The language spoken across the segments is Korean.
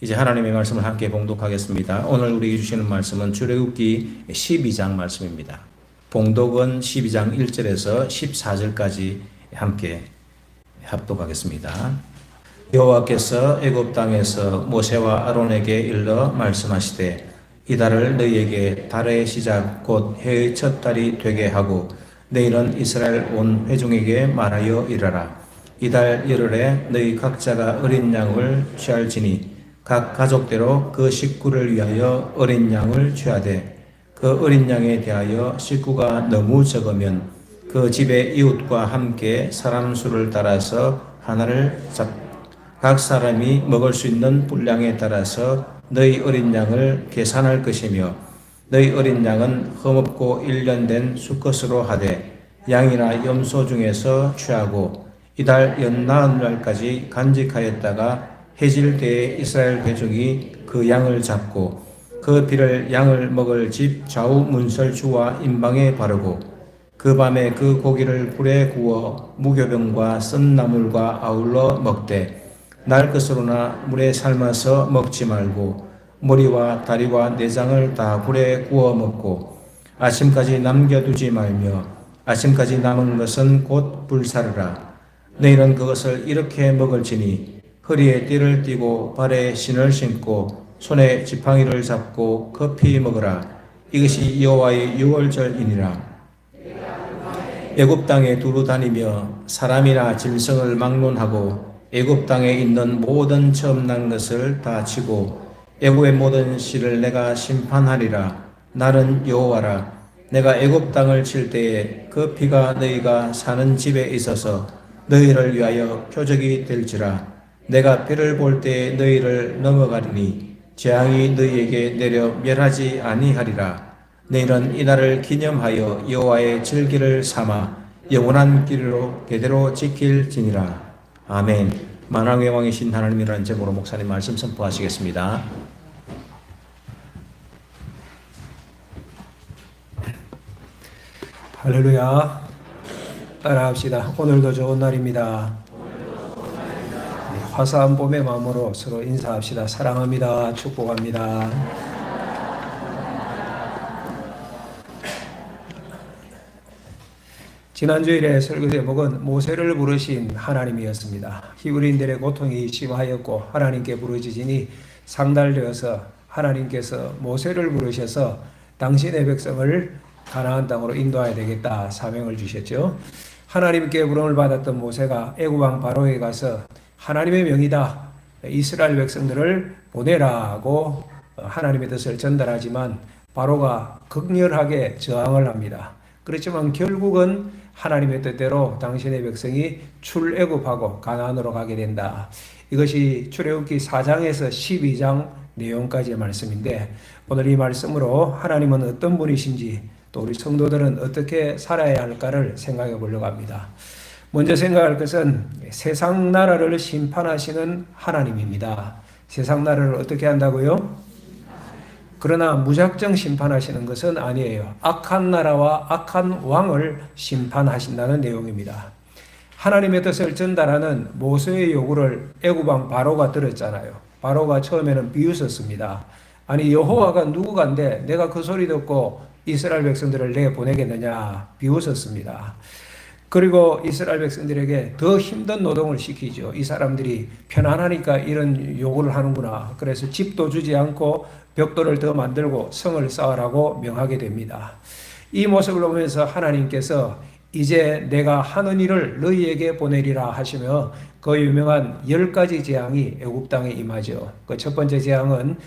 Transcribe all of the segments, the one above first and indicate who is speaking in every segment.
Speaker 1: 이제 하나님의 말씀을 함께 봉독하겠습니다. 오늘 우리에게 주시는 말씀은 출애굽기 12장 말씀입니다. 봉독은 12장 1절에서 14절까지 함께 합독하겠습니다. 여호와께서 애굽 땅에서 모세와 아론에게 일러 말씀하시되 이 달을 너희에게 달의 시작 곧 해의 첫 달이 되게 하고 내일은 이스라엘 온 회중에게 말하여 이르라. 이 달 열흘에 너희 각자가 어린 양을 취할지니 각 가족대로 그 식구를 위하여 어린 양을 취하되 그 어린 양에 대하여 식구가 너무 적으면 그 집의 이웃과 함께 사람 수를 따라서 하나를 각 사람이 먹을 수 있는 분량에 따라서 너희 어린 양을 계산할 것이며 너희 어린 양은 흠없고 1년 된 수컷으로 하되 양이나 염소 중에서 취하고 이달 연나흘날까지 간직하였다가 해질 때에 이스라엘 회중이 그 양을 잡고 그 피를 양을 먹을 집 좌우 문설주와 임방에 바르고 그 밤에 그 고기를 불에 구워 무교병과 쓴 나물과 아울러 먹되 날 것으로나 물에 삶아서 먹지 말고 머리와 다리와 내장을 다 불에 구워 먹고 아침까지 남겨두지 말며 아침까지 남은 것은 곧 불사르라. 너희는 그것을 이렇게 먹을지니 허리에 띠를 띠고 발에 신을 신고 손에 지팡이를 잡고 급히 먹으라. 이것이 여호와의 유월절이니라. 애굽 땅에 두루 다니며 사람이나 짐승을 막론하고 애굽 땅에 있는 모든 처음 난 것을 다 치고 애굽의 모든 씨를 내가 심판하리라. 나는 여호와라. 내가 애굽 땅을 칠 때에 그 피가 너희가 사는 집에 있어서 너희를 위하여 표적이 될지라. 내가 피를 볼 때에 너희를 넘어가리니 재앙이 너희에게 내려 멸하지 아니하리라. 너희는 이날을 기념하여 여호와의 절기를 삼아 영원한 길로 대대로 지킬지니라. 아멘. 만왕의 왕이신 하나님이라는 제목으로 목사님 말씀 선포하시겠습니다.
Speaker 2: 할렐루야. 따라합시다. 오늘도 좋은 날입니다. 화사한 봄의 마음으로 서로 인사합시다. 사랑합니다. 축복합니다. 지난주일의 설교 제목은 모세를 부르신 하나님이었습니다. 히브리인들의 고통이 심하였고 하나님께 부르짖으니 상달되어서 하나님께서 모세를 부르셔서 당신의 백성을 가나안 땅으로 인도해야 되겠다 사명을 주셨죠. 하나님께 부름을 받았던 모세가 애굽 왕 바로에게 가서 하나님의 명이다. 이스라엘 백성들을 보내라고 하나님의 뜻을 전달하지만 바로가 극렬하게 저항을 합니다. 그렇지만 결국은 하나님의 뜻대로 당신의 백성이 출애굽하고 가나안으로 가게 된다. 이것이 출애굽기 4장에서 12장 내용까지의 말씀인데 오늘 이 말씀으로 하나님은 어떤 분이신지 또 우리 성도들은 어떻게 살아야 할까를 생각해 보려고 합니다. 먼저 생각할 것은 세상 나라를 심판하시는 하나님입니다. 세상 나라를 어떻게 한다고요? 그러나 무작정 심판하시는 것은 아니에요. 악한 나라와 악한 왕을 심판하신다는 내용입니다. 하나님의 뜻을 전달하는 모세의 요구를 애굽 왕 바로가 들었잖아요. 바로가 처음에는 비웃었습니다. 아니 여호와가 누구간데 내가 그 소리 듣고 이스라엘 백성들을 내보내겠느냐 비웃었습니다. 그리고 이스라엘 백성들에게 더 힘든 노동을 시키죠. 이 사람들이 편안하니까 이런 요구를 하는구나. 그래서 집도 주지 않고 벽돌을 더 만들고 성을 쌓으라고 명하게 됩니다. 이 모습을 보면서 하나님께서 이제 내가 하는 일을 너희에게 보내리라 하시며 그 유명한 10가지 재앙이 애굽 땅에 임하죠. 그 첫 번째 재앙은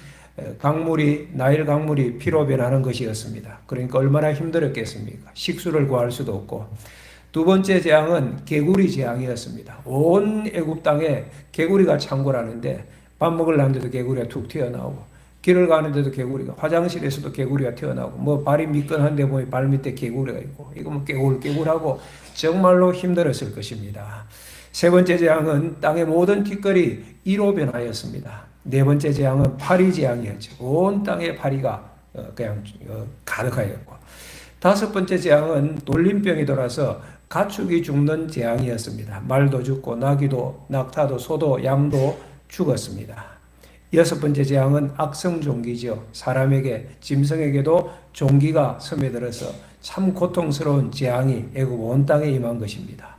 Speaker 2: 나일 강물이 피로 변하는 것이었습니다. 그러니까 얼마나 힘들었겠습니까? 식수를 구할 수도 없고. 두 번째 재앙은 개구리 재앙이었습니다. 온 애굽 땅에 개구리가 창궐하는데 밥 먹으려는데도 개구리가 툭 튀어나오고 길을 가는데도 개구리가 화장실에서도 개구리가 튀어나오고 뭐 발이 미끈한데 보면 발 밑에 개구리가 있고 이거 뭐 깨굴깨굴하고 정말로 힘들었을 것입니다. 세 번째 재앙은 땅의 모든 티끌이 이로 변하였습니다. 네 번째 재앙은 파리 재앙이었죠. 온 땅에 파리가 그냥 가득하였고 다섯 번째 재앙은 돌림병이 돌아서 가축이 죽는 재앙이었습니다. 말도 죽고 나귀도 낙타도 소도 양도 죽었습니다. 여섯 번째 재앙은 악성 종기죠. 사람에게, 짐승에게도 종기가 스며들어서 참 고통스러운 재앙이 애굽 온 땅에 임한 것입니다.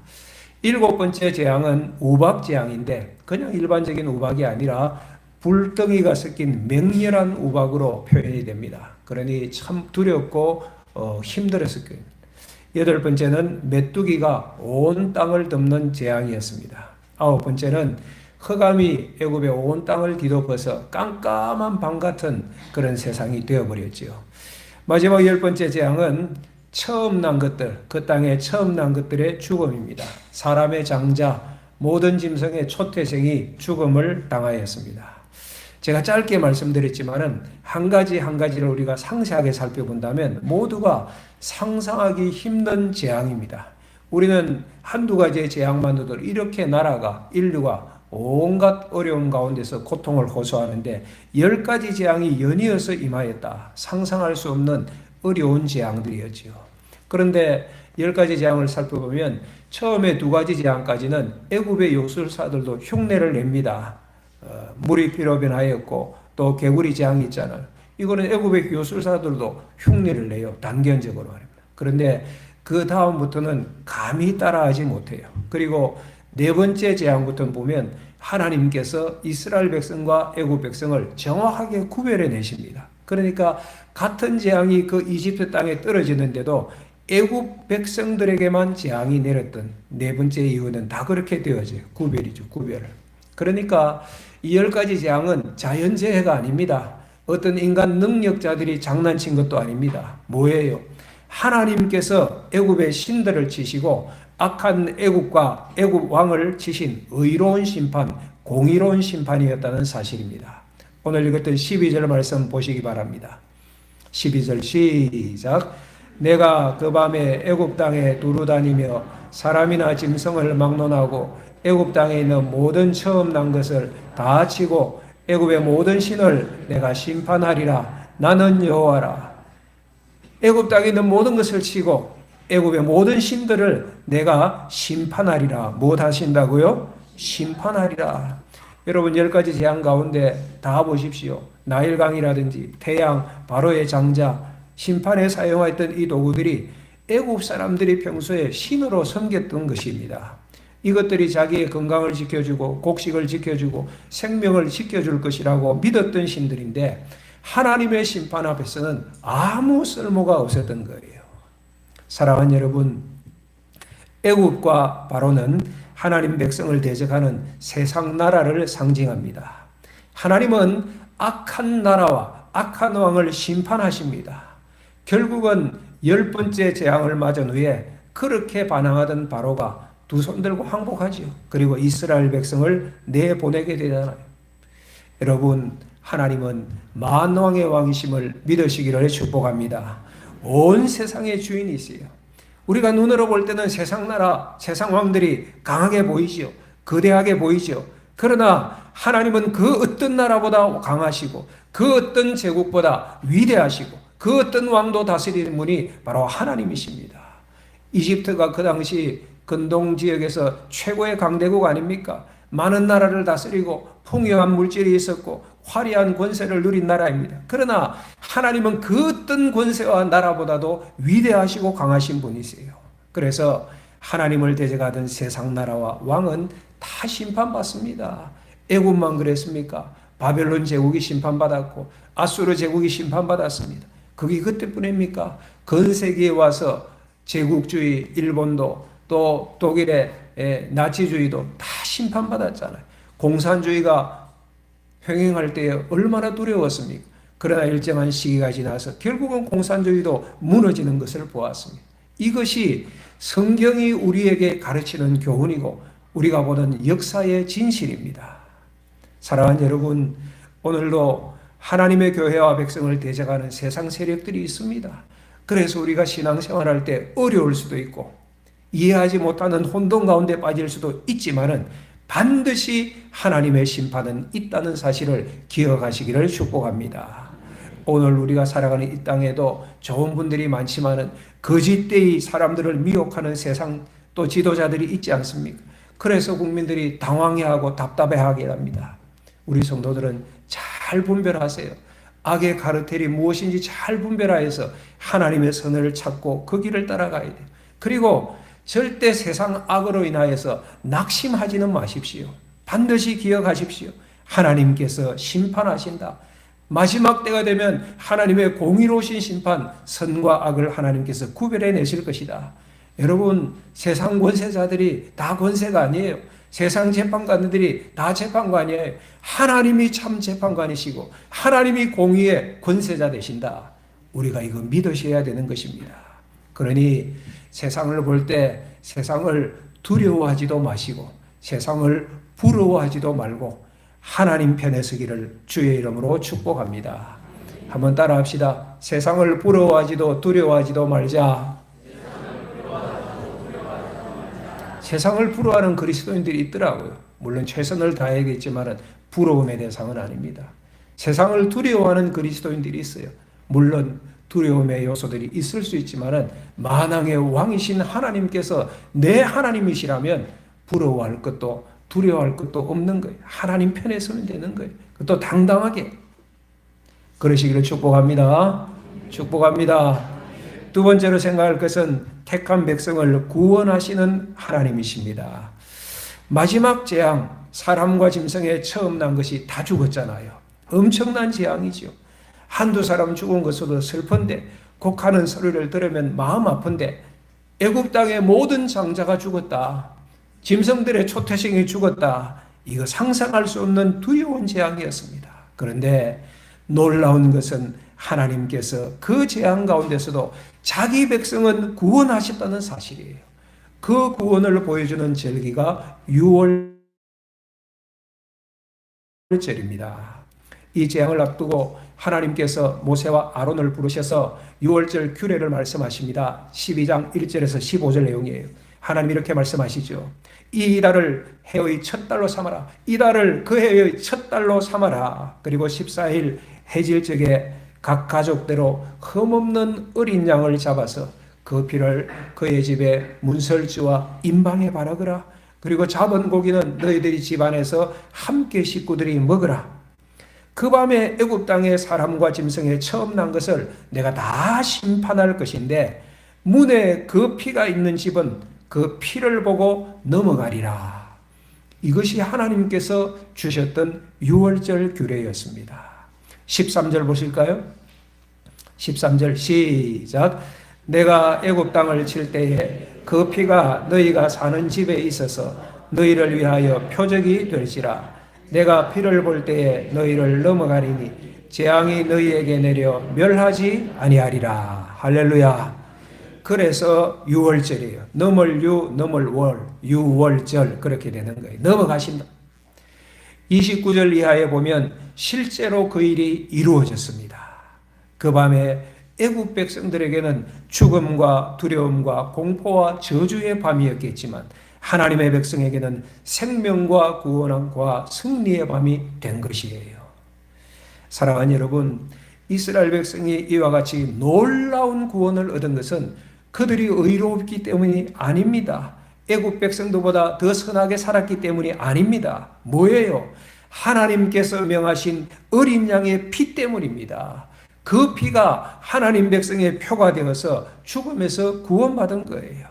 Speaker 2: 일곱 번째 재앙은 우박 재앙인데 그냥 일반적인 우박이 아니라 불덩이가 섞인 맹렬한 우박으로 표현이 됩니다. 그러니 참 두렵고 힘들었을 거예요. 여덟 번째는 메뚜기가 온 땅을 덮는 재앙이었습니다. 아홉 번째는 흑암이 애굽의 온 땅을 뒤덮어서 깜깜한 밤 같은 그런 세상이 되어버렸지요. 마지막 열 번째 재앙은 처음 난 것들, 그 땅에 처음 난 것들의 죽음입니다. 사람의 장자, 모든 짐승의 초태생이 죽음을 당하였습니다. 제가 짧게 말씀드렸지만은 한 가지 한 가지를 우리가 상세하게 살펴본다면 모두가 상상하기 힘든 재앙입니다. 우리는 한두 가지의 재앙만으로도 이렇게 나라가, 인류가 온갖 어려움 가운데서 고통을 호소하는데 10가지 재앙이 연이어서 임하였다. 상상할 수 없는 어려운 재앙들이었지요. 그런데 10가지 재앙을 살펴보면 처음에 2가지 재앙까지는 애굽의 요술사들도 흉내를 냅니다. 물이 피로 변하였고 또 개구리 재앙이 있잖아요. 이거는 애굽의 요술사들도 흉내를 내요. 단견적으로 말입니다. 그런데 그 다음부터는 감히 따라하지 못해요. 그리고 네 번째 재앙부터 보면 하나님께서 이스라엘 백성과 애굽 백성을 정확하게 구별해 내십니다. 그러니까 같은 재앙이 그 이집트 땅에 떨어지는데도 애굽 백성들에게만 재앙이 내렸던 네 번째 이유는 다 그렇게 되어져요. 구별이죠. 구별. 그러니까 이 10가지 재앙은 자연재해가 아닙니다. 어떤 인간 능력자들이 장난친 것도 아닙니다. 뭐예요? 하나님께서 애굽의 신들을 치시고 악한 애굽과 애굽 왕을 치신 의로운 심판, 공의로운 심판이었다는 사실입니다. 오늘 읽었던 12절 말씀 보시기 바랍니다. 12절 시작. 내가 그 밤에 애굽 땅에 두루다니며 사람이나 짐승을 막론하고 애굽 땅에 있는 모든 처음 난 것을 다 치고 애굽의 모든 신을 내가 심판하리라. 나는 여호와라. 애굽 땅에 있는 모든 것을 치고 애굽의 모든 신들을 내가 심판하리라. 뭐 하신다고요? 심판하리라. 여러분 10가지 재앙 가운데 다 보십시오. 나일강이라든지 태양, 바로의 장자, 심판에 사용했던 이 도구들이 애굽 사람들이 평소에 신으로 섬겼던 것입니다. 이것들이 자기의 건강을 지켜주고 곡식을 지켜주고 생명을 지켜줄 것이라고 믿었던 신들인데 하나님의 심판 앞에서는 아무 쓸모가 없었던 거예요. 사랑하는 여러분, 애굽과 바로는 하나님 백성을 대적하는 세상 나라를 상징합니다. 하나님은 악한 나라와 악한 왕을 심판하십니다. 결국은 10번째 재앙을 맞은 후에 그렇게 반항하던 바로가 두 손 들고 항복하지요. 그리고 이스라엘 백성을 내보내게 되잖아요. 여러분, 하나님은 만왕의 왕이심을 믿으시기를 축복합니다. 온 세상의 주인이세요. 우리가 눈으로 볼 때는 세상 나라, 세상 왕들이 강하게 보이지요. 거대하게 보이지요. 그러나 하나님은 그 어떤 나라보다 강하시고 그 어떤 제국보다 위대하시고 그 어떤 왕도 다스리는 분이 바로 하나님이십니다. 이집트가 그 당시 근동 지역에서 최고의 강대국 아닙니까? 많은 나라를 다스리고 풍요한 물질이 있었고 화려한 권세를 누린 나라입니다. 그러나 하나님은 그 어떤 권세와 나라보다도 위대하시고 강하신 분이세요. 그래서 하나님을 대적하던 세상 나라와 왕은 다 심판받습니다. 애굽만 그랬습니까? 바벨론 제국이 심판받았고 아수르 제국이 심판받았습니다. 그게 그때뿐입니까? 건세기에 와서 제국주의 일본도 또 독일의 나치주의도 다 심판받았잖아요. 공산주의가 횡행할 때에 얼마나 두려웠습니까? 그러나 일정한 시기가 지나서 결국은 공산주의도 무너지는 것을 보았습니다. 이것이 성경이 우리에게 가르치는 교훈이고 우리가 보는 역사의 진실입니다. 사랑하는 여러분, 오늘도 하나님의 교회와 백성을 대적하는 세상 세력들이 있습니다. 그래서 우리가 신앙생활할 때 어려울 수도 있고 이해하지 못하는 혼돈 가운데 빠질 수도 있지만은 반드시 하나님의 심판은 있다는 사실을 기억하시기를 축복합니다. 오늘 우리가 살아가는 이 땅에도 좋은 분들이 많지만은 거짓되이 사람들을 미혹하는 세상 또 지도자들이 있지 않습니까? 그래서 국민들이 당황해하고 답답해하게 합니다. 우리 성도들은 잘 잘 분별하세요. 악의 가르텔이 무엇인지 잘 분별하여서 하나님의 선을 찾고 그 길을 따라가야 돼요. 그리고 절대 세상 악으로 인하여서 낙심하지는 마십시오. 반드시 기억하십시오. 하나님께서 심판하신다. 마지막 때가 되면 하나님의 공의로우신 심판, 선과 악을 하나님께서 구별해 내실 것이다. 여러분, 세상 권세자들이 다 권세가 아니에요. 세상 재판관들이 다 재판관이에요. 하나님이 참 재판관이시고 하나님이 공의의 권세자 되신다. 우리가 이거 믿으셔야 되는 것입니다. 그러니 세상을 볼 때 세상을 두려워하지도 마시고 세상을 부러워하지도 말고 하나님 편에 서기를 주의 이름으로 축복합니다. 한번 따라합시다. 세상을 부러워하지도 두려워하지도 말자. 세상을 부러워하는 그리스도인들이 있더라고요. 물론 최선을 다해야겠지만 부러움의 대상은 아닙니다. 세상을 두려워하는 그리스도인들이 있어요. 물론 두려움의 요소들이 있을 수 있지만 만왕의 왕이신 하나님께서 내 하나님이시라면 부러워할 것도 두려워할 것도 없는 거예요. 하나님 편에 서면 되는 거예요. 그것도 당당하게. 그러시기를 축복합니다. 축복합니다. 두 번째로 생각할 것은 택한 백성을 구원하시는 하나님이십니다. 마지막 재앙, 사람과 짐승에 처음 난 것이 다 죽었잖아요. 엄청난 재앙이죠. 한두 사람 죽은 것으로 슬픈데 곡하는 소리를 들으면 마음 아픈데 애굽 땅의 모든 장자가 죽었다. 짐승들의 초태생이 죽었다. 이거 상상할 수 없는 두려운 재앙이었습니다. 그런데 놀라운 것은 하나님께서 그 재앙 가운데서도 자기 백성은 구원하셨다는 사실이에요. 그 구원을 보여주는 절기가 유월절입니다. 이 재앙을 앞두고 하나님께서 모세와 아론을 부르셔서 유월절 규례를 말씀하십니다. 12장 1절에서 15절 내용이에요. 하나님 이렇게 말씀하시죠. 이 달을 해의 첫 달로 삼아라. 이 달을 그 해의 첫 달로 삼아라. 그리고 14일 해질적에 각 가족대로 흠없는 어린 양을 잡아서 그 피를 그의 집에 문설주와 임방에 바르거라. 그리고 잡은 고기는 너희들이 집안에서 함께 식구들이 먹으라. 그 밤에 애굽 땅의 사람과 짐승에 처음 난 것을 내가 다 심판할 것인데 문에 그 피가 있는 집은 그 피를 보고 넘어가리라. 이것이 하나님께서 주셨던 유월절 규례였습니다. 13절 보실까요? 13절 시작. 내가 애굽 땅을 칠 때에 그 피가 너희가 사는 집에 있어서 너희를 위하여 표적이 될지라. 내가 피를 볼 때에 너희를 넘어가리니 재앙이 너희에게 내려 멸하지 아니하리라. 할렐루야. 그래서 유월절이에요. 넘을 유, 넘을 월, 유월절 그렇게 되는 거예요. 넘어가신다. 29절 이하에 보면 실제로 그 일이 이루어졌습니다. 그 밤에 애굽 백성들에게는 죽음과 두려움과 공포와 저주의 밤이었겠지만 하나님의 백성에게는 생명과 구원과 승리의 밤이 된 것이에요. 사랑하는 여러분, 이스라엘 백성이 이와 같이 놀라운 구원을 얻은 것은 그들이 의롭기 때문이 아닙니다. 애굽 백성들보다 더 선하게 살았기 때문이 아닙니다. 뭐예요? 하나님께서 명하신 어린 양의 피 때문입니다. 그 피가 하나님 백성의 표가 되어서 죽음에서 구원받은 거예요.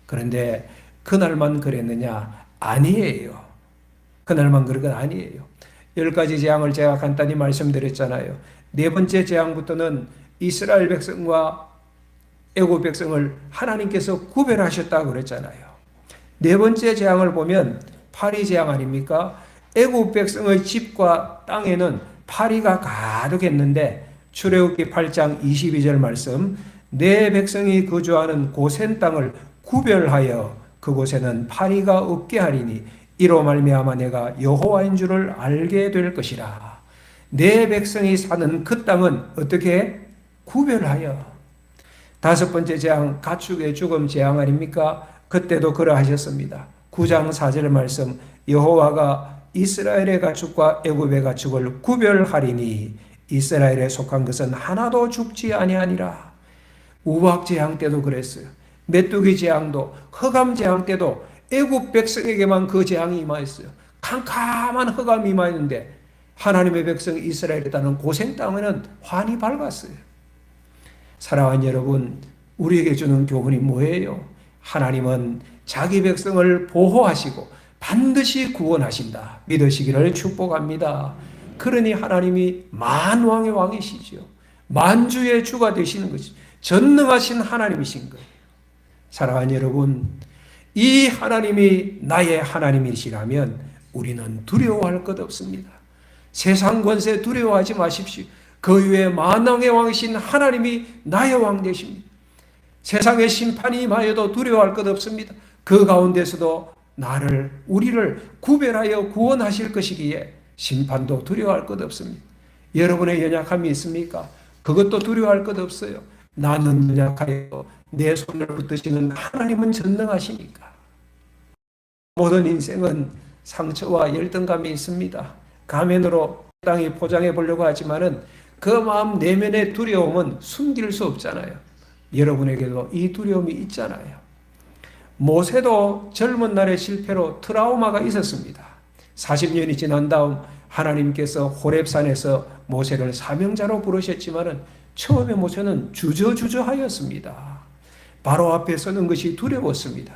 Speaker 2: 그런데 그날만 그랬느냐? 아니에요. 그날만 그런 건 아니에요. 10가지 재앙을 제가 간단히 말씀드렸잖아요. 네 번째 재앙부터는 이스라엘 백성과 애굽 백성을 하나님께서 구별하셨다고 그랬잖아요. 네 번째 재앙을 보면 파리 재앙 아닙니까? 애굽 백성의 집과 땅에는 파리가 가득했는데 출애굽기 8장 22절 말씀, 내 백성이 거주하는 고센 땅을 구별하여 그곳에는 파리가 없게 하리니 이로 말미암아 내가 여호와인 줄을 알게 될 것이라. 내 백성이 사는 그 땅은 어떻게 구별하여. 다섯 번째 재앙, 가축의 죽음 재앙 아닙니까? 그때도 그러하셨습니다. 9장 4절 말씀, 여호와가 이스라엘의 가축과 애굽의 가축을 구별하리니 이스라엘에 속한 것은 하나도 죽지 아니하니라. 우박 재앙 때도 그랬어요. 메뚜기 재앙도, 흑암 재앙 때도 애굽 백성에게만 그 재앙이 임하였어요. 캄캄한 흑암이 임하였는데 하나님의 백성 이스라엘에 따른 고생 땅에는 환히 밝았어요. 사랑하는 여러분, 우리에게 주는 교훈이 뭐예요? 하나님은 자기 백성을 보호하시고 반드시 구원하신다. 믿으시기를 축복합니다. 그러니 하나님이 만왕의 왕이시죠. 만주의 주가 되시는 것이죠. 전능하신 하나님이신 거예요. 사랑하는 여러분, 이 하나님이 나의 하나님이시라면 우리는 두려워할 것 없습니다. 세상 권세 두려워하지 마십시오. 그 위에 만왕의 왕이신 하나님이 나의 왕 되십니다. 세상의 심판이 임하여도 두려워할 것 없습니다. 그 가운데서도 우리를 구별하여 구원하실 것이기에 심판도 두려워할 것 없습니다. 여러분의 연약함이 있습니까? 그것도 두려워할 것 없어요. 나는 연약하여 내 손을 붙드시는 하나님은 전능하시니까. 모든 인생은 상처와 열등감이 있습니다. 가면으로 땅이 포장해 보려고 하지만은 그 마음 내면의 두려움은 숨길 수 없잖아요. 여러분에게도 이 두려움이 있잖아요. 모세도 젊은 날의 실패로 트라우마가 있었습니다. 40년이 지난 다음 하나님께서 호렙산에서 모세를 사명자로 부르셨지만은 처음에 모세는 주저하였습니다. 바로 앞에 서는 것이 두려웠습니다.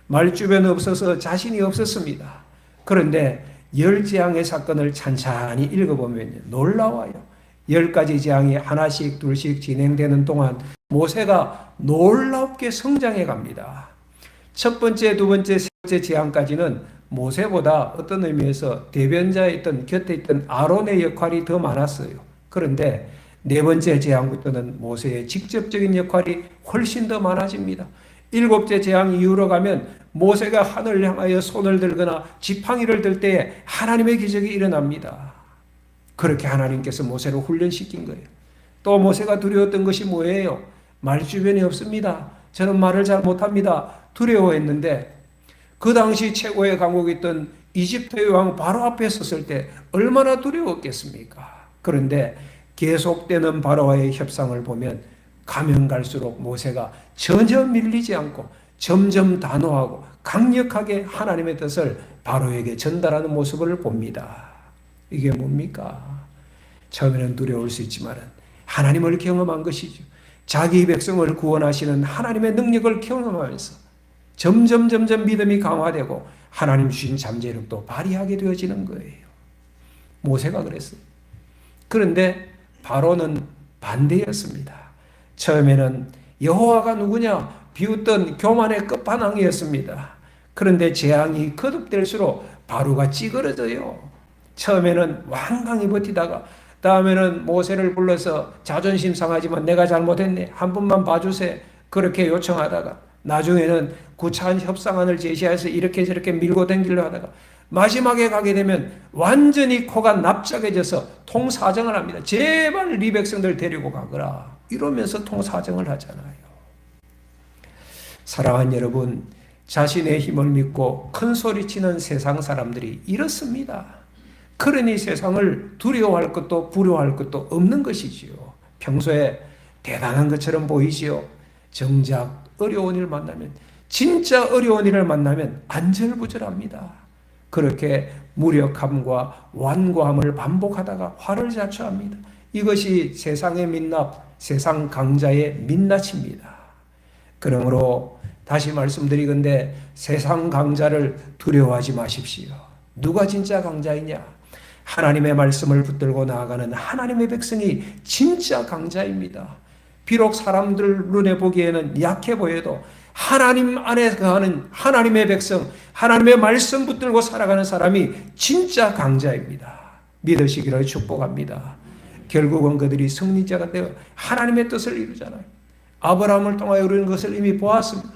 Speaker 2: 말주변 없어서 자신이 없었습니다. 그런데 10재앙의 사건을 찬찬히 읽어보면 놀라워요. 10가지 재앙이 하나씩 둘씩 진행되는 동안 모세가 놀랍게 성장해 갑니다. 첫 번째, 두 번째, 세 번째 재앙까지는 모세보다 어떤 의미에서 대변자에 있던 곁에 있던 아론의 역할이 더 많았어요. 그런데 네 번째 재앙부터는 모세의 직접적인 역할이 훨씬 더 많아집니다. 7째 재앙 이후로 가면 모세가 하늘을 향하여 손을 들거나 지팡이를 들 때에 하나님의 기적이 일어납니다. 그렇게 하나님께서 모세를 훈련시킨 거예요. 또 모세가 두려웠던 것이 뭐예요? 말 주변이 없습니다. 저는 말을 잘 못합니다. 두려워했는데 그 당시 최고의 강국이었던 이집트의 왕 바로 앞에 섰을 때 얼마나 두려웠겠습니까? 그런데 계속되는 바로와의 협상을 보면 가면 갈수록 모세가 전혀 밀리지 않고 점점 단호하고 강력하게 하나님의 뜻을 바로에게 전달하는 모습을 봅니다. 이게 뭡니까? 처음에는 두려울 수 있지만 하나님을 경험한 것이죠. 자기 백성을 구원하시는 하나님의 능력을 경험하면서 점점 믿음이 강화되고 하나님 주신 잠재력도 발휘하게 되어지는 거예요. 모세가 그랬어요. 그런데 바로는 반대였습니다. 처음에는 여호와가 누구냐 비웃던 교만의 끝판왕이었습니다. 그런데 재앙이 거듭될수록 바로가 찌그러져요. 처음에는 완강히 버티다가 다음에는 모세를 불러서 자존심 상하지만 내가 잘못했네. 한 번만 봐주세. 그렇게 요청하다가 나중에는 구차한 협상안을 제시해서 이렇게 저렇게 밀고 당기려 하다가 마지막에 가게 되면 완전히 코가 납작해져서 통사정을 합니다. 제발 네 백성들 데리고 가거라. 이러면서 통사정을 하잖아요. 사랑하는 여러분, 자신의 힘을 믿고 큰 소리치는 세상 사람들이 이렇습니다. 그러니 세상을 두려워할 것도 부러워할 것도 없는 것이지요. 평소에 대단한 것처럼 보이지요. 정작 어려운 일을 만나면, 진짜 어려운 일을 만나면 안절부절합니다. 그렇게 무력함과 완고함을 반복하다가 화를 자초합니다. 이것이 세상의 민낯, 세상 강자의 민낯입니다. 그러므로 다시 말씀드리건대 세상 강자를 두려워하지 마십시오. 누가 진짜 강자이냐? 하나님의 말씀을 붙들고 나아가는 하나님의 백성이 진짜 강자입니다. 비록 사람들 눈에 보기에는 약해 보여도 하나님 안에 거하는 하나님의 백성, 하나님의 말씀 붙들고 살아가는 사람이 진짜 강자입니다. 믿으시기를 축복합니다. 결국은 그들이 승리자가 되어 하나님의 뜻을 이루잖아요. 아브라함을 통하여 이루는 것을 이미 보았습니다.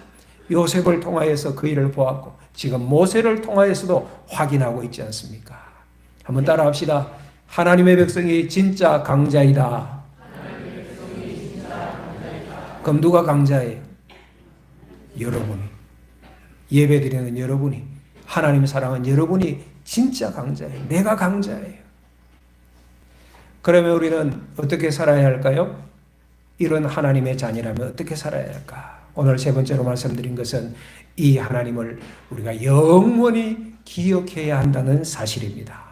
Speaker 2: 요셉을 통하여서 그 일을 보았고 지금 모세를 통하여서도 확인하고 있지 않습니까? 한번 따라합시다. 하나님의 백성이 진짜 강자이다. 그럼 누가 강자예요? 여러분이. 예배드리는 여러분이. 하나님 사랑하는 여러분이 진짜 강자예요. 내가 강자예요. 그러면 우리는 어떻게 살아야 할까요? 이런 하나님의 자녀라면 어떻게 살아야 할까? 오늘 세 번째로 말씀드린 것은 이 하나님을 우리가 영원히 기억해야 한다는 사실입니다.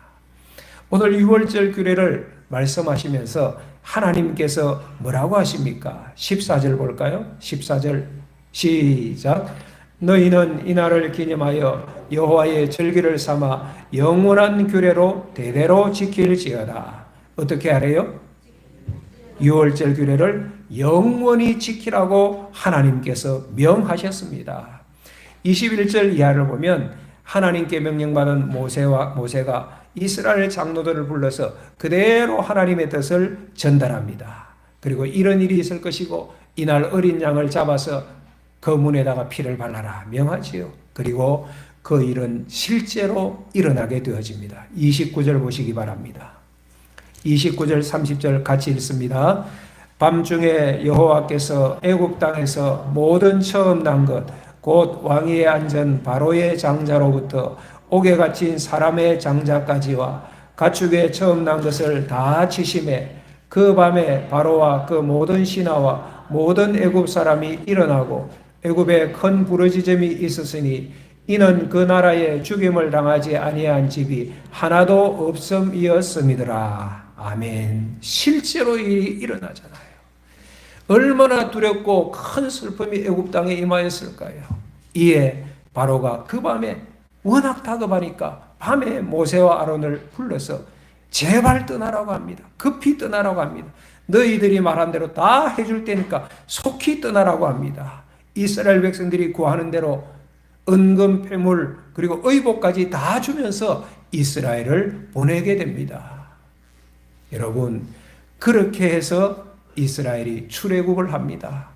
Speaker 2: 오늘 6월절 규례를 말씀하시면서 하나님께서 뭐라고 하십니까? 14절 볼까요? 14절 시작. 너희는 이날을 기념하여 여호와의 절기를 삼아 영원한 규례로 대대로 지킬지어다. 어떻게 하래요? 6월절 규례를 영원히 지키라고 하나님께서 명하셨습니다. 21절 이하를 보면 하나님께 명령받은 모세가 이스라엘 장로들을 불러서 그대로 하나님의 뜻을 전달합니다. 그리고 이런 일이 있을 것이고 이날 어린 양을 잡아서 그 문에다가 피를 발라라 명하지요. 그리고 그 일은 실제로 일어나게 되어집니다. 29절 보시기 바랍니다. 29절 30절 같이 읽습니다. 밤중에 여호와께서 애굽 땅에서 모든 처음 난 것 곧 왕위에 앉은 바로의 장자로부터 옥에 갇힌 사람의 장자까지와 가축에 처음 난 것을 다 치심해 그 밤에 바로와 그 모든 신하와 모든 애굽 사람이 일어나고 애굽에 큰 부르짖음이 있었으니 이는 그 나라에 죽임을 당하지 아니한 집이 하나도 없음이었음이더라. 아멘. 실제로 일어나잖아요. 얼마나 두렵고 큰 슬픔이 애굽 땅에 임하였을까요? 이에 바로가 그 밤에 워낙 다급하니까 밤에 모세와 아론을 불러서 제발 떠나라고 합니다. 급히 떠나라고 합니다. 너희들이 말한 대로 다 해줄 테니까 속히 떠나라고 합니다. 이스라엘 백성들이 구하는 대로 은금, 폐물, 그리고 의복까지 다 주면서 이스라엘을 보내게 됩니다. 여러분, 그렇게 해서 이스라엘이 출애굽을 합니다.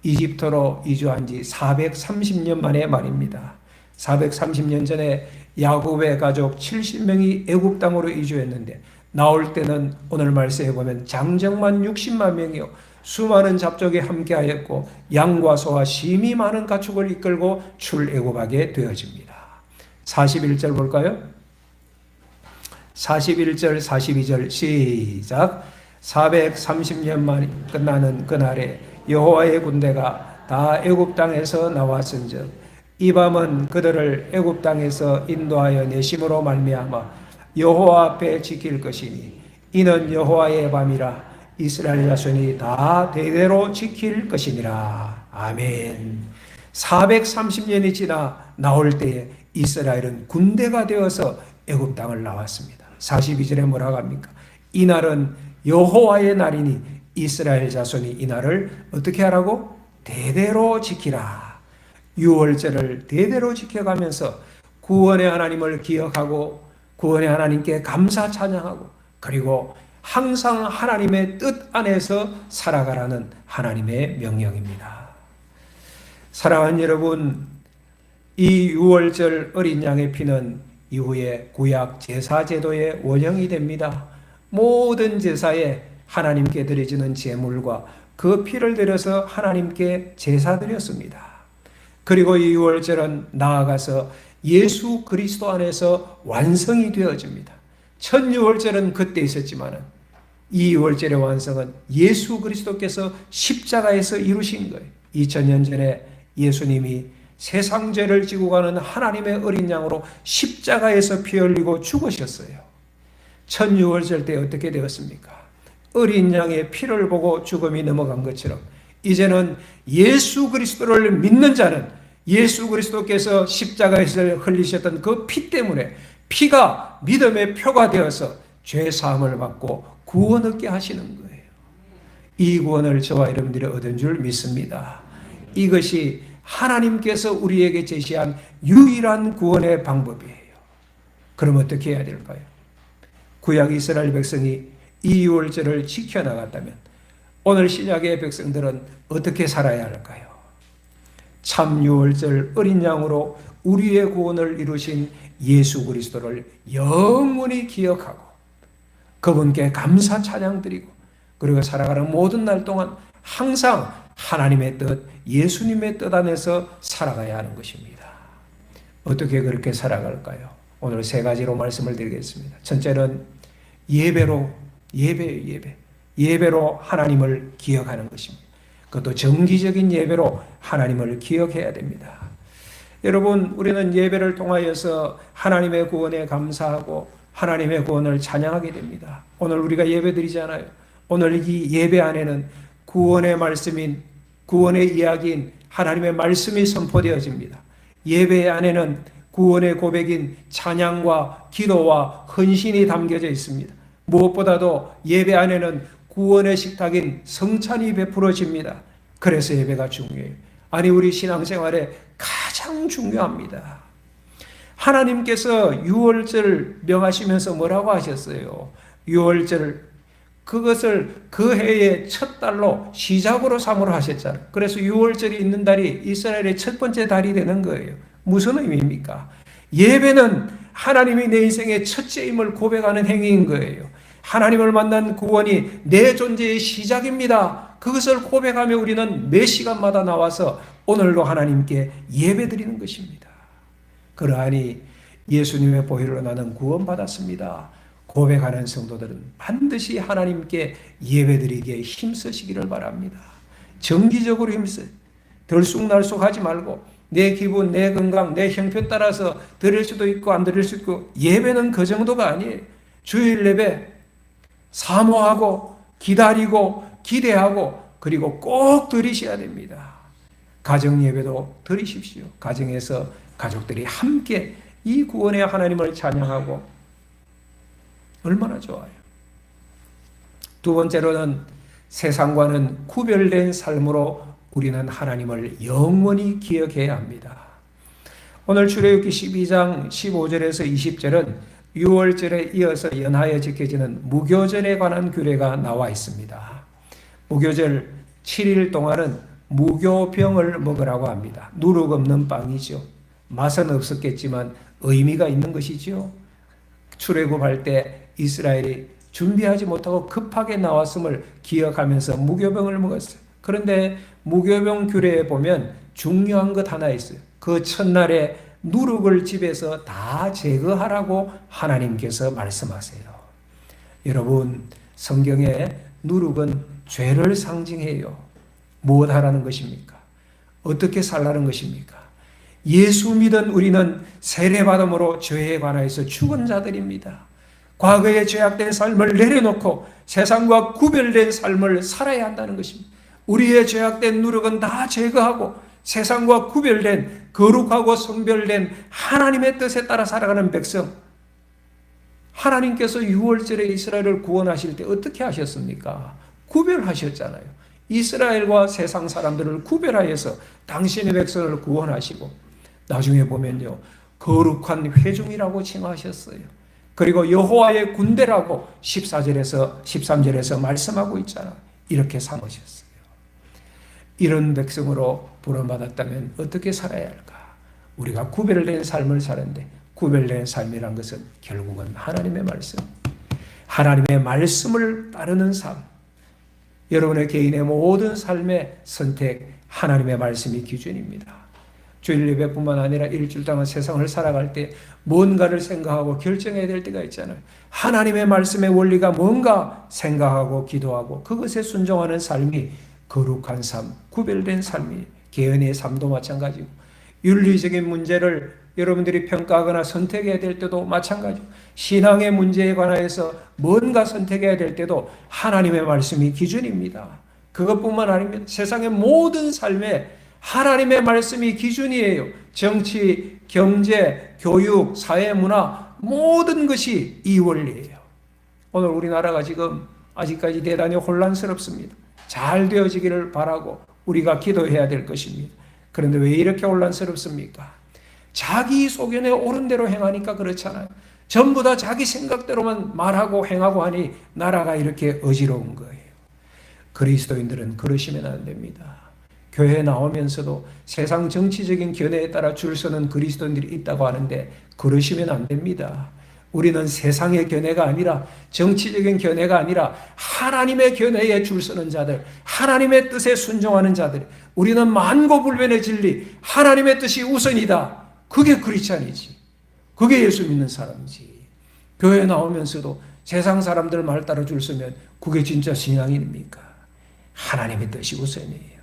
Speaker 2: 이집트로 이주한 지 430년 만의 말입니다. 430년 전에 야곱의 가족 70명이 애굽 땅으로 이주했는데 나올 때는 오늘 말씀에 보면 장정만 60만 명이요 수많은 잡족이 함께하였고 양과 소와 심히 많은 가축을 이끌고 출애굽하게 되어집니다. 41절 볼까요? 41절 42절 시작. 430년 만에 끝나는 그날에 여호와의 군대가 다 애굽 땅에서 나왔은즉 이 밤은 그들을 애굽 땅에서 인도하여 내심으로 말미암아 여호와 앞에 지킬 것이니 이는 여호와의 밤이라 이스라엘 자손이 다 대대로 지킬 것이니라. 아멘. 430년이 지나 나올 때에 이스라엘은 군대가 되어서 애굽 땅을 나왔습니다. 42절에 뭐라고 합니까? 이날은 여호와의 날이니 이스라엘 자손이 이 날을 어떻게 하라고? 대대로 지키라. 6월절을 대대로 지켜가면서 구원의 하나님을 기억하고 구원의 하나님께 감사 찬양하고 그리고 항상 하나님의 뜻 안에서 살아가라는 하나님의 명령입니다. 사랑하는 여러분, 이 6월절 어린 양의 피는 이후에 구약 제사제도의 원형이 됩니다. 모든 제사에 하나님께 드려지는 제물과 그 피를 들여서 하나님께 제사 드렸습니다. 그리고 이 6월절은 나아가서 예수 그리스도 안에서 완성이 되어집니다. 첫 6월절은 그때 있었지만 이 6월절의 완성은 예수 그리스도께서 십자가에서 이루신 거예요. 2000년 전에 예수님이 세상 죄를 지고 가는 하나님의 어린 양으로 십자가에서 피 흘리고 죽으셨어요. 첫 6월절 때 어떻게 되었습니까? 어린 양의 피를 보고 죽음이 넘어간 것처럼 이제는 예수 그리스도를 믿는 자는 예수 그리스도께서 십자가에서 흘리셨던 그 피 때문에 피가 믿음의 표가 되어서 죄 사함을 받고 구원 얻게 하시는 거예요. 이 구원을 저와 여러분들이 얻은 줄 믿습니다. 이것이 하나님께서 우리에게 제시한 유일한 구원의 방법이에요. 그럼 어떻게 해야 될까요? 구약 이스라엘 백성이 이 6월절을 지켜나갔다면 오늘 신약의 백성들은 어떻게 살아야 할까요? 참 6월절 어린 양으로 우리의 구원을 이루신 예수 그리스도를 영원히 기억하고 그분께 감사 찬양 드리고 그리고 살아가는 모든 날 동안 항상 하나님의 뜻, 예수님의 뜻 안에서 살아가야 하는 것입니다. 어떻게 그렇게 살아갈까요? 오늘 세 가지로 말씀을 드리겠습니다. 첫째는 예배로 하나님을 기억하는 것입니다. 그것도 정기적인 예배로 하나님을 기억해야 됩니다. 여러분, 우리는 예배를 통하여서 하나님의 구원에 감사하고 하나님의 구원을 찬양하게 됩니다. 오늘 우리가 예배드리잖아요. 오늘 이 예배 안에는 구원의 말씀인, 구원의 이야기인 하나님의 말씀이 선포되어집니다. 예배 안에는 구원의 고백인 찬양과 기도와 헌신이 담겨져 있습니다. 무엇보다도 예배 안에는 구원의 식탁인 성찬이 베풀어집니다. 그래서 예배가 중요해요. 아니, 우리 신앙생활에 가장 중요합니다. 하나님께서 유월절 명하시면서 뭐라고 하셨어요? 유월절, 그것을 그 해의 첫 달로 시작으로 삼으라 하셨잖아요. 그래서 유월절이 있는 달이 이스라엘의 첫 번째 달이 되는 거예요. 무슨 의미입니까? 예배는 하나님이 내 인생의 첫째임을 고백하는 행위인 거예요. 하나님을 만난 구원이 내 존재의 시작입니다. 그것을 고백하며 우리는 매 시간마다 나와서 오늘도 하나님께 예배드리는 것입니다. 그러하니 예수님의 보혈로 나는 구원받았습니다. 고백하는 성도들은 반드시 하나님께 예배드리기에 힘쓰시기를 바랍니다. 정기적으로 힘써, 들쑥날쑥하지 말고 내 기분, 내 건강, 내 형편 따라서 드릴 수도 있고 안 드릴 수도 있고, 예배는 그 정도가 아니에요. 주일 예배 사모하고 기다리고 기대하고 그리고 꼭 드리셔야 됩니다. 가정 예배도 드리십시오. 가정에서 가족들이 함께 이 구원의 하나님을 찬양하고 얼마나 좋아요. 두 번째로는 세상과는 구별된 삶으로 우리는 하나님을 영원히 기억해야 합니다. 오늘 출애굽기 12장 15절에서 20절은 6월절에 이어서 연하여 지켜지는 무교절에 관한 규례가 나와 있습니다. 무교절 7일 동안은 무교병을 먹으라고 합니다. 누룩 없는 빵이죠. 맛은 없었겠지만 의미가 있는 것이죠. 출애굽할 때 이스라엘이 준비하지 못하고 급하게 나왔음을 기억하면서 무교병을 먹었어요. 그런데 무교병 규례에 보면 중요한 것 하나 있어요. 그 첫날에 누룩을 집에서 다 제거하라고 하나님께서 말씀하세요. 여러분, 성경에 누룩은 죄를 상징해요. 무엇 하라는 것입니까? 어떻게 살라는 것입니까? 예수 믿은 우리는 세례받음으로 죄에 관하여서 죽은 자들입니다. 과거의 죄악된 삶을 내려놓고 세상과 구별된 삶을 살아야 한다는 것입니다. 우리의 죄악된 누룩은 다 제거하고 세상과 구별된 거룩하고 성별된 하나님의 뜻에 따라 살아가는 백성. 하나님께서 6월절에 이스라엘을 구원하실 때 어떻게 하셨습니까? 구별하셨잖아요. 이스라엘과 세상 사람들을 구별하여서 당신의 백성을 구원하시고 나중에 보면요, 거룩한 회중이라고 칭하셨어요. 그리고 여호와의 군대라고 14절에서 13절에서 말씀하고 있잖아요. 이렇게 삼으셨어요. 이런 백성으로 부름받았다면 어떻게 살아야 할까? 우리가 구별된 삶을 사는데, 구별된 삶이란 것은 결국은 하나님의 말씀, 하나님의 말씀을 따르는 삶. 여러분의 개인의 모든 삶의 선택, 하나님의 말씀이 기준입니다. 주일 예배뿐만 아니라 일주일 동안 세상을 살아갈 때 뭔가를 생각하고 결정해야 될 때가 있잖아요. 하나님의 말씀의 원리가 뭔가 생각하고 기도하고 그것에 순종하는 삶이 거룩한 삶, 구별된 삶이, 개인의 삶도 마찬가지고, 윤리적인 문제를 여러분들이 평가하거나 선택해야 될 때도 마찬가지고, 신앙의 문제에 관하여서 뭔가 선택해야 될 때도 하나님의 말씀이 기준입니다. 그것뿐만 아닙니다. 세상의 모든 삶에 하나님의 말씀이 기준이에요. 정치, 경제, 교육, 사회, 문화, 모든 것이 이 원리예요. 오늘 우리나라가 지금 아직까지 대단히 혼란스럽습니다. 잘 되어지기를 바라고 우리가 기도해야 될 것입니다. 그런데 왜 이렇게 혼란스럽습니까? 자기 소견에 옳은 대로 행하니까 그렇잖아요. 전부 다 자기 생각대로만 말하고 행하고 하니 나라가 이렇게 어지러운 거예요. 그리스도인들은 그러시면 안 됩니다. 교회에 나오면서도 세상 정치적인 견해에 따라 줄 서는 그리스도인들이 있다고 하는데 그러시면 안 됩니다. 우리는 세상의 견해가 아니라, 정치적인 견해가 아니라 하나님의 견해에 줄 서는 자들, 하나님의 뜻에 순종하는 자들. 우리는 만고불변의 진리, 하나님의 뜻이 우선이다. 그게 크리스찬이지. 그게 예수 믿는 사람이지. 교회 나오면서도 세상 사람들 말 따라 줄 서면 그게 진짜 신앙인입니까? 하나님의 뜻이 우선이에요.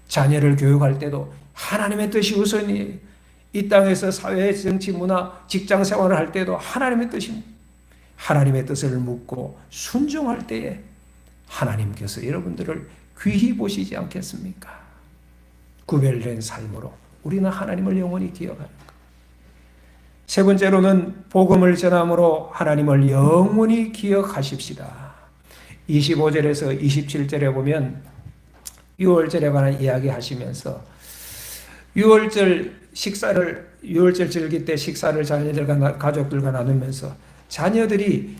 Speaker 2: 자녀를 교육할 때도 하나님의 뜻이 우선이에요. 이 땅에서 사회, 정치, 문화, 직장 생활을 할 때도 하나님의 뜻입니다. 하나님의 뜻을 묻고 순종할 때에 하나님께서 여러분들을 귀히 보시지 않겠습니까? 구별된 삶으로 우리는 하나님을 영원히 기억하는 것. 세 번째로는 복음을 전함으로 하나님을 영원히 기억하십시다. 25절에서 27절에 보면 유월절에 관한 이야기 하시면서 유월절 즐길 때 식사를 자녀들과 가족들과 나누면서 자녀들이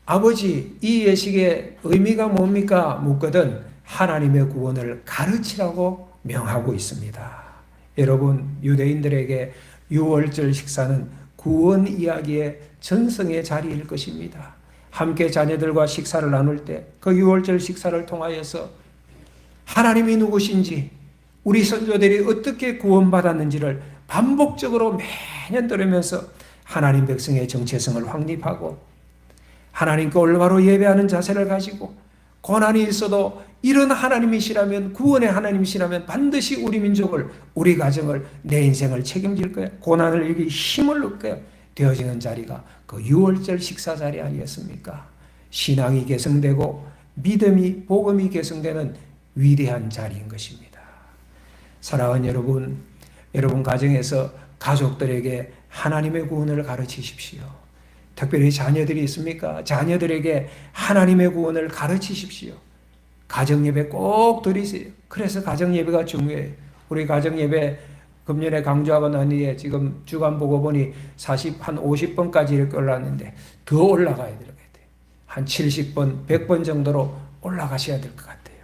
Speaker 2: 아버지 이 예식의 의미가 뭡니까? 묻거든 하나님의 구원을 가르치라고 명하고 있습니다. 여러분 유대인들에게 유월절 식사는 구원 이야기의 전성의 자리일 것입니다. 함께 자녀들과 식사를 나눌 때 그 유월절 식사를 통하여서 하나님이 누구신지 우리 선조들이 어떻게 구원받았는지를 반복적으로 매년 들으면서 하나님 백성의 정체성을 확립하고 하나님께 올바로 예배하는 자세를 가지고 고난이 있어도 이런 하나님이시라면 구원의 하나님이시라면 반드시 우리 민족을 우리 가정을 내 인생을 책임질 거야. 고난을 이길 힘을 얻을 거야. 되어지는 자리가 그 유월절 식사 자리 아니었습니까? 신앙이 개성되고 믿음이 복음이 개성되는 위대한 자리인 것입니다. 사랑하는 여러분 가정에서 가족들에게 하나님의 구원을 가르치십시오. 특별히 자녀들이 있습니까? 자녀들에게 하나님의 구원을 가르치십시오. 가정예배 꼭 드리세요. 그래서 가정예배가 중요해요. 우리 가정예배 금년에 강조하고 난 뒤에 지금 주간 보고 보니 한 50번까지 이렇게 올랐는데 더 올라가야 될 것 같아요. 한 70번, 100번 정도로 올라가셔야 될 것 같아요.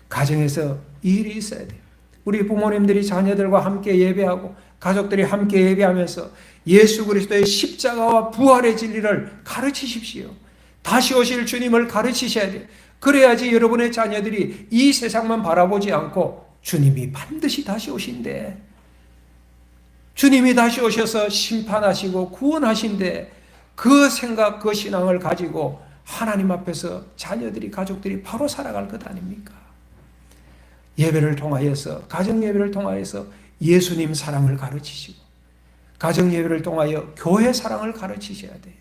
Speaker 2: 가정에서 일이 있어야 돼요. 우리 부모님들이 자녀들과 함께 예배하고 가족들이 함께 예배하면서 예수 그리스도의 십자가와 부활의 진리를 가르치십시오. 다시 오실 주님을 가르치셔야 돼요. 그래야지 여러분의 자녀들이 이 세상만 바라보지 않고 주님이 반드시 다시 오신대. 주님이 다시 오셔서 심판하시고 구원하신대. 그 생각, 그 신앙을 가지고 하나님 앞에서 자녀들이, 가족들이 바로 살아갈 것 아닙니까? 예배를 통하여서, 가정 예배를 통하여서 예수님 사랑을 가르치시고, 가정 예배를 통하여 교회 사랑을 가르치셔야 돼요.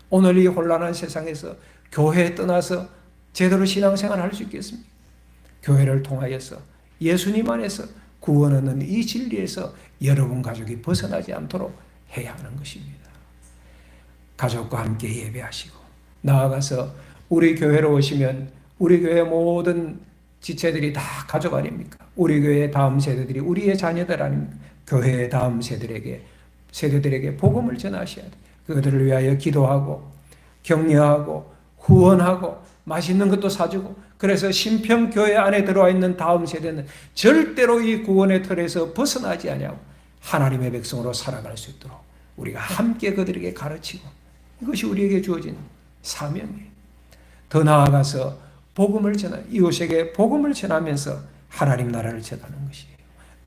Speaker 2: 오늘 이 혼란한 세상에서 교회 떠나서 제대로 신앙생활 할 수 있겠습니까? 교회를 통하여서 예수님 안에서 구원 얻는 이 진리에서 여러분 가족이 벗어나지 않도록 해야 하는 것입니다. 가족과 함께 예배하시고 나아가서 우리 교회로 오시면 우리 교회 모든 지체들이 다 가족 아닙니까? 우리 교회의 다음 세대들이 우리의 자녀들 아닙니까? 교회의 다음 세대들에게 복음을 전하셔야 돼요. 그들을 위하여 기도하고 격려하고 후원하고 맛있는 것도 사주고, 그래서 신평교회 안에 들어와 있는 다음 세대는 절대로 이 구원의 틀에서 벗어나지 아니하고 하나님의 백성으로 살아갈 수 있도록 우리가 함께 그들에게 가르치고, 이것이 우리에게 주어진 사명이에요. 더 나아가서 복음을 전하, 이웃에게 복음을 전하면서 하나님 나라를 전하는 것이에요.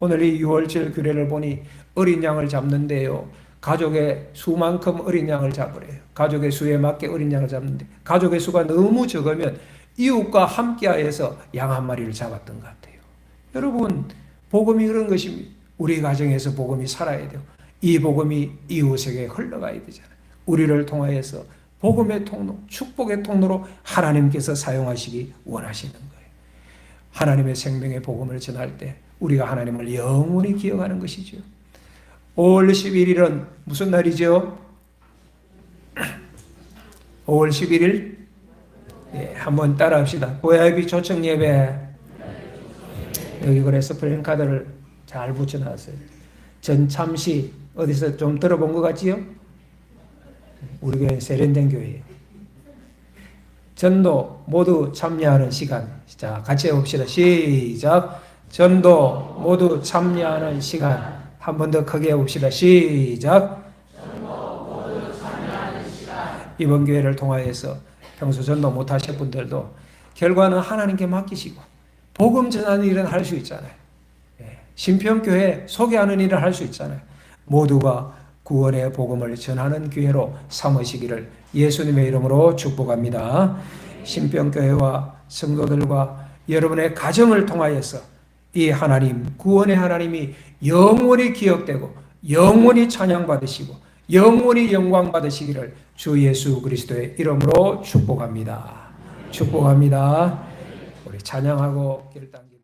Speaker 2: 오늘 이 유월절 규례를 보니 어린 양을 잡는데요, 가족의 수만큼 어린 양을 잡으래요. 가족의 수에 맞게 어린 양을 잡는데 가족의 수가 너무 적으면 이웃과 함께하여서 양 한 마리를 잡았던 것 같아요. 여러분, 복음이 그런 것입니다. 우리 가정에서 복음이 살아야 돼요. 이 복음이 이웃에게 흘러가야 되잖아요. 우리를 통하여서 복음의 통로, 축복의 통로로 하나님께서 사용하시기 원하시는 거예요. 하나님의 생명의 복음을 전할 때 우리가 하나님을 영원히 기억하는 것이죠. 5월 11일은 무슨 날이죠? 5월 11일? 예, 한번 따라 합시다. 고야비 초청 예배. 여기 그래서 플랜카드를 잘 붙여놨어요. 전참시 어디서 좀 들어본 것 같지요? 우리 교회 세련된 교회예요. 전도 모두 참여하는 시간. 자, 같이 해봅시다. 시작. 전도 모두 참여하는 시간. 한 번 더 크게 해봅시다. 시작. 이번 기회를 통하여서 평소 전도 못하실 분들도 결과는 하나님께 맡기시고 복음 전하는 일은 할 수 있잖아요. 신평교회 소개하는 일을 할 수 있잖아요. 모두가 구원의 복음을 전하는 기회로 삼으시기를 예수님의 이름으로 축복합니다. 신평교회와 성도들과 여러분의 가정을 통하여서 이 하나님, 구원의 하나님이 영원히 기억되고 영원히 찬양받으시고 영원히 영광 받으시기를 주 예수 그리스도의 이름으로 축복합니다. 축복합니다. 우리 찬양하고 길을 당기고